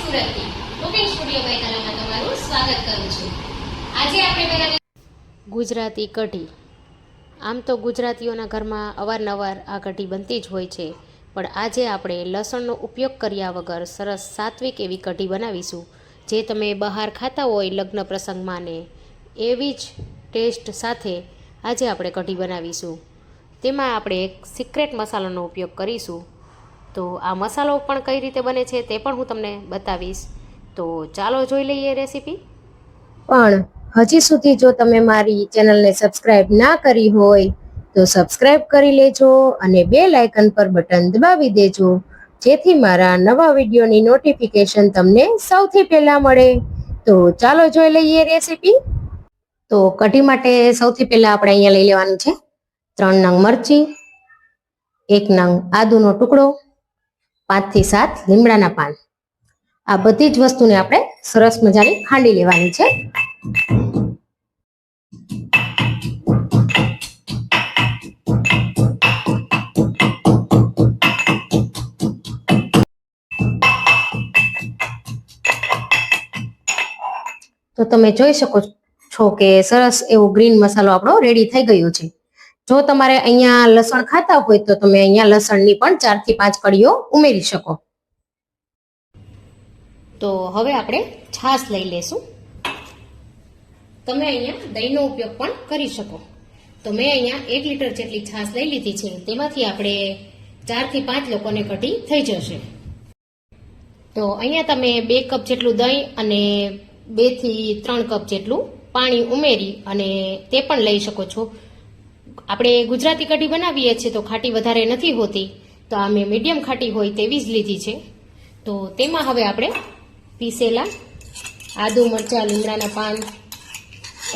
સુરતથી cooking studio ગઈકાલામાં તમારું સ્વાગત કરું છું। આજે આપણે બનાવી ગુજરાતી કઢી। આમ તો ગુજરાતીઓના ઘરમાં અવારનવાર આ કઢી બનતી જ હોય છે, પણ આજે આપણે લસણનો ઉપયોગ કર્યા વગર સરસ સાત્વિક એવી કઢી બનાવીશું, જે તમે બહાર ખાતા હોય લગ્ન પ્રસંગમાં ને એવી જ ટેસ્ટ સાથે આજે આપણે કઢી બનાવીશું। તેમાં આપણે એક સિક્રેટ મસાલાનો ઉપયોગ કરીશું। તો આ મસાલો પણ કઈ રીતે બને છે તે પણ હું તમને બતાવીશ। તો ચાલો જોઈ લઈએ રેસીપી। પણ હજી સુધી જો તમે મારી ચેનલને સબસ્ક્રાઇબ ના કરી હોય તો સબસ્ક્રાઇબ કરી લેજો અને બેલ આઇકન પર બટન દબાવી દેજો, જેથી મારા નવા વિડીયોની નોટિફિકેશન તમને સૌથી પહેલા મળે। તો ચાલો જોઈ લઈએ રેસીપી। તો કઢી માટે સૌથી પહેલા આપણે અહીંયા લઈ લેવાનું છે 3 નંગ મરચી, 1 નંગ આદુનો ટુકડો, 5 થી 7 લીમડાના પાન। આ બધી જ વસ્તુને આપણે સરસ મજાની ખાંડી લેવાની છે। તો તમે જોઈ શકો છો કે સરસ એવો ગ્રીન મસાલો આપણો રેડી થઈ ગયો છે। જો તમારે અહીંયા લસણ ખાતા હોય તો તમે અહીંયા લસણની પણ 4 થી 5 કળીઓ ઉમેરી શકો। તો હવે આપણે છાશ લઈ લેશું। તમે અહીંયા દહીંનો ઉપયોગ પણ કરી શકો। તો મેં અહીંયા 1 લીટર જેટલી છાશ લઈ લીધી છે, તેમાંથી આપણે 4 થી 5 લોકોને કઢી થઈ જશે। તો અહીંયા તમે 2 કપ જેટલું દહીં અને 2 થી 3 કપ જેટલું પાણી ઉમેરી અને તે પણ લઈ શકો છો। આપણે ગુજરાતી કઢી બનાવીએ છીએ તો ખાટી વધારે નથી હોતી, તો આ મેં મીડિયમ ખાટી હોય તેવી જ લીધી છે। તો તેમાં હવે આપણે પીસેલા આદુ, મરચાં, લીમડાના પાન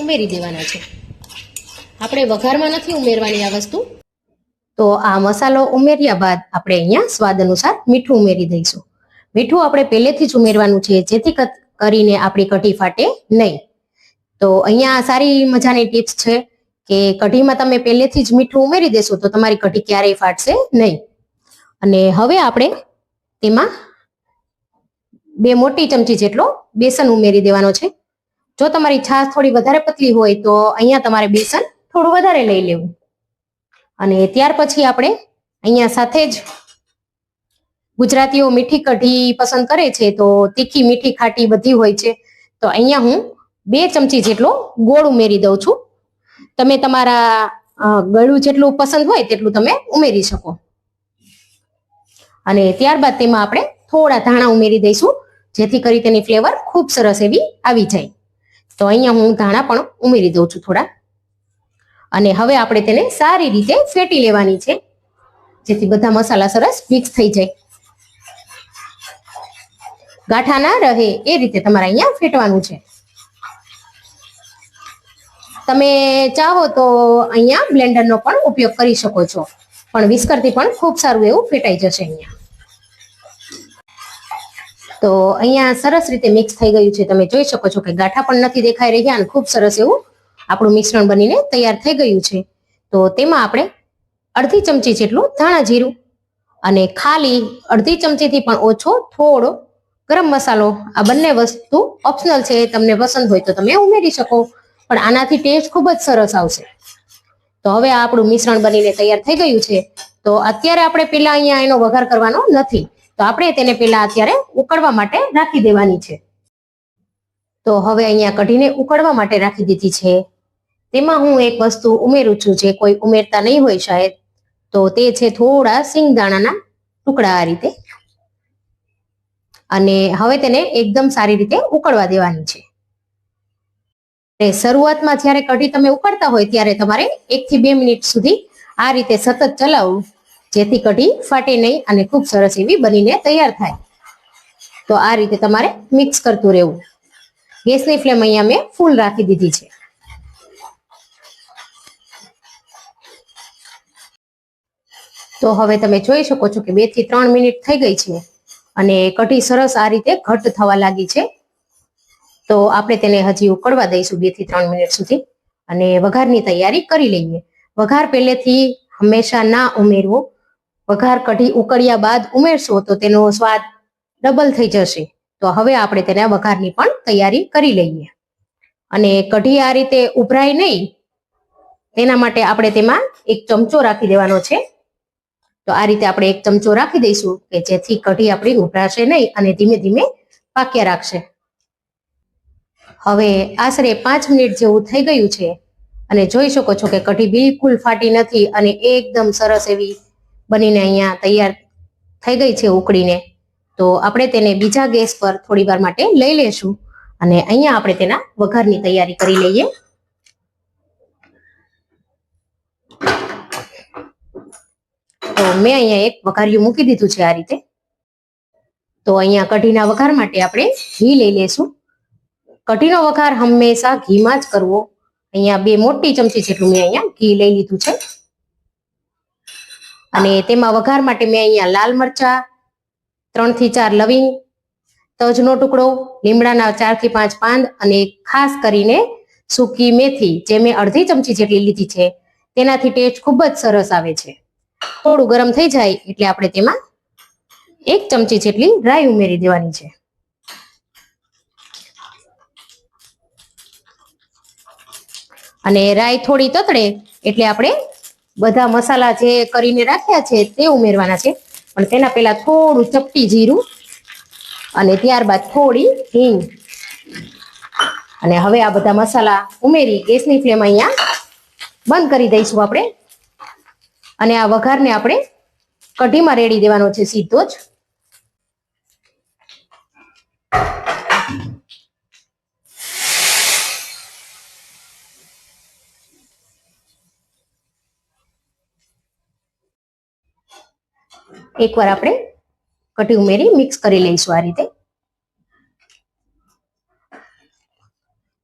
ઉમેરી દેવાના છે। આપણે વઘારમાં નથી ઉમેરવાની આ વસ્તુ। તો આ મસાલો ઉમેર્યા બાદ આપણે અહીંયા સ્વાદ અનુસાર મીઠું ઉમેરી દઈશું। મીઠું આપણે પહેલેથી જ ઉમેરવાનું છે, જેથી કરીને આપણી કઢી ફાટે નહીં। તો અહીંયા સારી મજાની ટિપ્સ છે કે કઢીમાં તમે પહેલેથી જ મીઠું ઉમેરી દેશો તો તમારી કઢી ક્યારેય ફાટશે નહીં। અને હવે આપણે તેમાં 2 મોટી ચમચી જેટલો બેસન ઉમેરી દેવાનો છે। જો તમારી છાશ થોડી વધારે પતલી હોય તો અહીંયા તમારે બેસન થોડું વધારે લઈ લેવું। અને ત્યાર પછી આપણે અહીંયા સાથે જ ગુજરાતીઓ મીઠી કઢી પસંદ કરે છે, તો તીખી, મીઠી, ખાટી બધી હોય છે। તો અહીંયા હું 2 ચમચી જેટલો ગોળ ઉમેરી દઉં છું। તમે તમારા ગળું જેટલું પસંદ હોય તેટલું તમે ઉમેરી શકો। અને ત્યારબાદ તેમાં આપણે થોડા ધાણા ઉમેરી દઈશું, જેથી કરી તેની ફ્લેવર ખૂબ સરસ એવી આવી જાય। તો અહીંયા હું ધાણા પણ ઉમેરી દઉં છું થોડા। અને હવે આપણે તેને સારી રીતે ફેટી લેવાની છે, જેથી બધા મસાલા સરસ મિક્સ થઈ જાય, ગાંઠા ના રહે એ રીતે તમારે અહીંયા ફેટવાનું છે। તમે ચાહો તો અહીંયા બ્લેન્ડરનો પણ ઉપયોગ કરી શકો છો, પણ વિસ્કરથી પણ ખૂબ સારું એવું ફેટાઈ જશે અહીંયા। તો અહીંયા સરસ રીતે મિક્સ થઈ ગયું છે। તમે જોઈ શકો છો કે ગાંઠા પણ નથી દેખાઈ રહ્યા અને ખૂબ સરસ એવું આપણું મિશ્રણ બનીને તૈયાર થઈ ગયું છે। તો તેમાં આપણે અડધી ચમચી જેટલું ધાણા જીરું અને ખાલી અડધી ચમચીથી પણ ઓછો થોડો ગરમ મસાલો, આ બંને વસ્તુ ઓપ્શનલ છે, તમને પસંદ હોય તો તમે ઉમેરી શકો, પણ આનાથી ટેસ્ટ ખૂબ જ સરસ આવશે। તો હવે આ આપણું મિશ્રણ બનીને તૈયાર થઈ ગયું છે। તો અત્યારે આપણે પેલા અહીંયા એનો વઘાર કરવાનો નથી, તો આપણે તેને પેલા અત્યારે ઉકળવા માટે રાખી દેવાની છે। તો હવે અહીંયા કઢીને ઉકળવા માટે રાખી દીધી છે। તેમાં હું એક વસ્તુ ઉમેરું છું જે કોઈ ઉમેરતા નહીં હોય શાયદ, તો તે છે થોડા સિંગદાણાના ટુકડા આ રીતે। અને હવે તેને એકદમ સારી રીતે ઉકળવા દેવાની છે। શરૂઆતમાં જ્યારે કઢી તમે ઉકળતા હોય ત્યારે તમારે 1 થી 2 મિનિટ સુધી આ રીતે સતત ચલાવવું, જેથી કઢી ફાટે નહીં અને ખૂબ સરસ એવી બનીને તૈયાર થાય। તો આ રીતે તમારે મિક્સ કરતું રહેવું। ગેસની ફ્લેમ અહીંયા મેં ફૂલ રાખી દીધી છે। તો હવે તમે જોઈ શકો છો કે 2 થી 3 મિનિટ થઈ ગઈ છે અને કઢી સરસ આ રીતે ઘટ્ટ થવા લાગી છે। તો આપણે તેને હજી ઉકળવા દઈશું 2 થી 3 મિનિટ સુધી અને વઘારની તૈયારી કરી લઈએ। વઘાર પહેલેથી હંમેશા ના ઉમેરવો। વઘાર કઢી ઉકળ્યા બાદ ઉમેરશો તો તેનો સ્વાદ ડબલ થઈ જશે। તો હવે આપણે તેના વઘારની પણ તૈયારી કરી લઈએ. અને કઢી આ રીતે ઉભરાય નહીં તેના માટે આપણે તેમાં એક ચમચો રાખી દેવાનો છે. તો આ રીતે આપણે એક ચમચો રાખી દઈશું કે જેથી કઢી આપણી ઉભરાશે નહીં અને ધીમે ધીમે પાક્યા રાખશે. હવે આશરે 5 મિનિટ જેવું થઈ ગયું છે અને જોઈ શકો છો કે કઢી બિલકુલ ફાટી નથી અને એકદમ સરસ એવી બનીને અહીંયા તૈયાર થઈ ગઈ છે ઉકળીને. તો આપણે તેને બીજા ગેસ પર થોડી વાર માટે લઈ લેશું અને અહીંયા આપણે તેના વઘારની તૈયારી કરી લઈએ. તો મેં અહીંયા એક વઘારિયું મૂકી દીધું છે આ રીતે. તો અહીંયા કઢીના વઘાર માટે આપણે ઘી લઈ લેશું. કઢીનો વઘાર હંમેશા ઘીમાં જ કરવો. અહીંયા 2 મોટી ચમચી જેટલું મેં અહીંયા ઘી લઈ લીધું છે અને તેમાં વઘાર માટે મેં અહીંયા લાલ મરચા, 3 થી 4 લવિંગ, તજનો ટુકડો, લીમડાના 4 થી 5 પાન અને ખાસ કરીને સૂકી મેથી જે મેં અડધી ચમચી જેટલી લીધી છે. તેનાથી ટેસ્ટ ખૂબ જ સરસ આવે છે. થોડું ગરમ થઈ જાય એટલે આપણે તેમાં 1 ચમચી જેટલી રાઈ ઉમેરી દેવાની છે. અને રાઈ થોડી તતડે એટલે આપણે બધા મસાલા જે કરીને રાખ્યા છે તે ઉમેરવાના છે. પણ તેના પહેલા થોડું ચપટી જીરું અને ત્યારબાદ થોડી હિંગ અને હવે આ બધા મસાલા ઉમેરી ગેસની ફ્લેમ અહીંયા બંધ કરી દઈશું આપણે. અને આ વઘારને આપણે કઢીમાં રેડી દેવાનો છે સીધો જ. એકવાર આપણે કઢી ઉમેરી મિક્સ કરી લઈશું આ રીતે.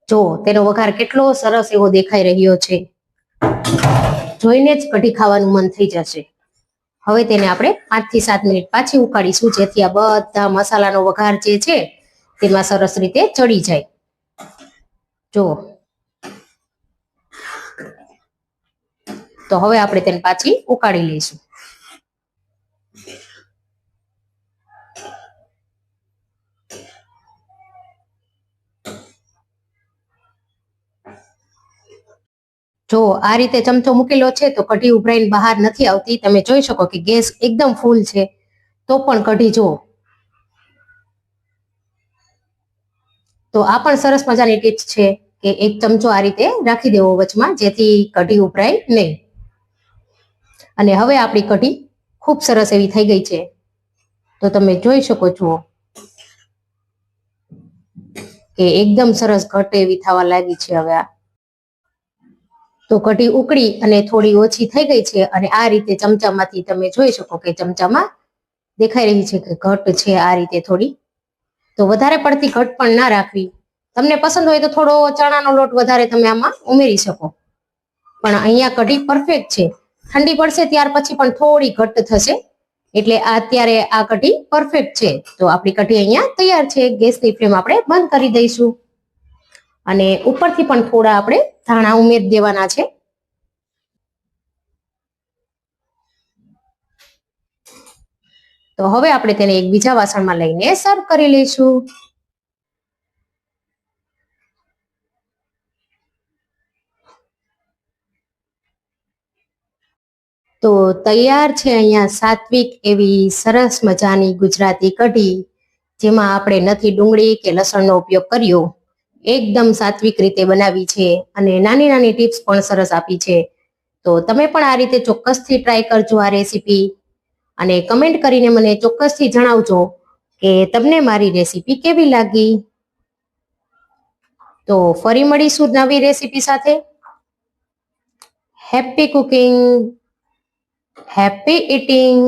જો તેનો વઘાર કેટલો સરસ એવો દેખાઈ રહ્યો છે. જોઈને જ કઢી ખાવાનું મન થઈ જશે. હવે તેને આપણે 5 થી 7 મિનિટ પાછી ઉકાળીશું જેથી આ બધા મસાલાનો વઘાર જે છે તેમાં સરસ રીતે ચડી જાય. જો તો હવે આપણે તેને પાછી ઉકાળી લઈશું. જો આ રીતે ચમચો મૂકેલો છે તો કઢી ઉભરાઈને બહાર નથી આવતી. તમે જોઈ શકો કે ગેસ એકદમ ફૂલ છે તો પણ કઢી જો. તો આ પણ સરસ મજાની ટીપ્સ છે કે એક ચમચો આ રીતે રાખી દેવો વચમાં જેથી કઢી ઉભરાય નહીં. અને હવે આપણી કઢી ખૂબ સરસ એવી થઈ ગઈ છે. તો તમે જોઈ શકો છો કે એકદમ સરસ ઘટ એવી થવા લાગી છે હવે આ. તો કઢી ઉકળી અને થોડી ઓછી થઈ ગઈ છે અને આ રીતે ચમચામાંથી તમે જોઈ શકો કે ચમચામાં દેખાઈ રહી છે કે ઘટ છે આ રીતે થોડી. તો વધારે પડતી ઘટ પણ ના રાખવી. તમને પસંદ હોય તો થોડો ચણાનો લોટ વધારે તમે આમાં ઉમેરી શકો. પણ અહીંયા કઢી પરફેક્ટ છે. ઠંડી પડશે ત્યાર પછી પણ થોડી ઘટ થશે એટલે અત્યારે આ કઢી પરફેક્ટ છે. તો આપણી કઢી અહીંયા તૈયાર છે. ગેસની ફ્લેમ આપણે બંધ કરી દઈશું અને ઉપરથી પણ થોડા આપણે ધાણા ઉમેરી દેવાના છે. તો હવે આપણે તેને એક બીજા વાસણમાં લઈને સર્વ કરી લઈશું. તો તૈયાર છે અહીંયા સાત્વિક એવી સરસ મજાની ગુજરાતી કઢી જેમાં આપણે નથી ડુંગળી કે લસણનો ઉપયોગ કર્યો. એકદમ સાત્વિક રીતે બનાવી છે અને નાની નાની ટિપ્સ પણ સરસ આપી છે. તો તમે પણ આ રીતે ચોક્કસથી ટ્રાય કરજો આ રેસીપી અને કમેન્ટ કરીને મને ચોક્કસથી જણાવજો કે તમને મારી રેસીપી કેવી લાગી. તો ફરી મળીશું નવી રેસીપી સાથે. Happy cooking, happy eating.